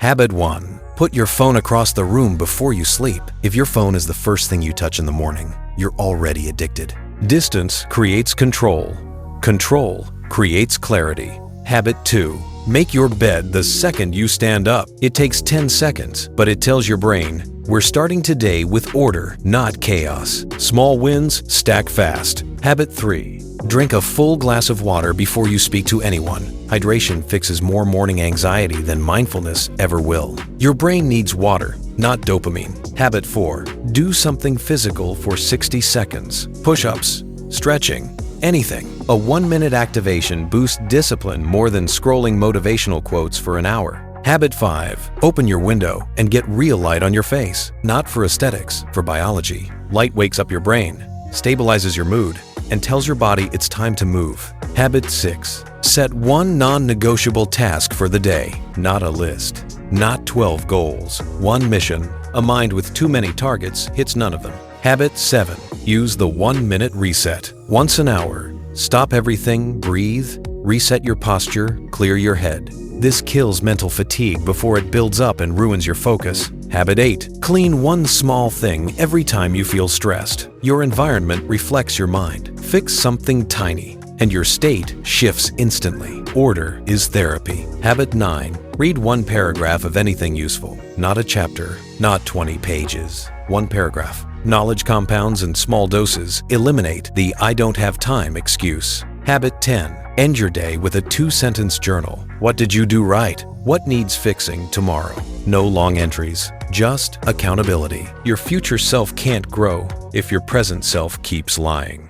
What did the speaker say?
Habit 1. Put your phone across the room before you sleep. If your phone is the first thing you touch in the morning, you're already addicted. Distance creates control. Control creates clarity. Habit 2. Make your bed the second you stand up. It takes 10 seconds, but it tells your brain, we're starting today with order, not chaos. Small wins stack fast. Habit 3. Drink a full glass of water before you speak to anyone. Hydration fixes more morning anxiety than mindfulness ever will. Your brain needs water, not dopamine. Habit 4. Do something physical for 60 seconds. Push-ups, stretching, anything. A 1-minute activation boosts discipline more than scrolling motivational quotes for an hour. Habit 5. Open your window and get real light on your face. Not for aesthetics, for biology. Light wakes up your brain, stabilizes your mood, and tells your body it's time to move. Habit 6. Set one non-negotiable task for the day, not a list. Not 12 goals. One mission. A mind with too many targets hits none of them. Habit 7. Use the 1-minute reset. Once an hour. Stop everything, breathe, reset your posture, clear your head. This kills mental fatigue before it builds up and ruins your focus. Habit 8. Clean one small thing every time you feel stressed. Your environment reflects your mind. Fix something tiny, and your state shifts instantly. Order is therapy. Habit 9. Read one paragraph of anything useful. Not a chapter, not 20 pages. One paragraph. Knowledge compounds in small doses eliminate the I don't have time excuse. Habit 10. End your day with a 2-sentence journal. What did you do right? What needs fixing tomorrow? No long entries, just accountability. Your future self can't grow if your present self keeps lying.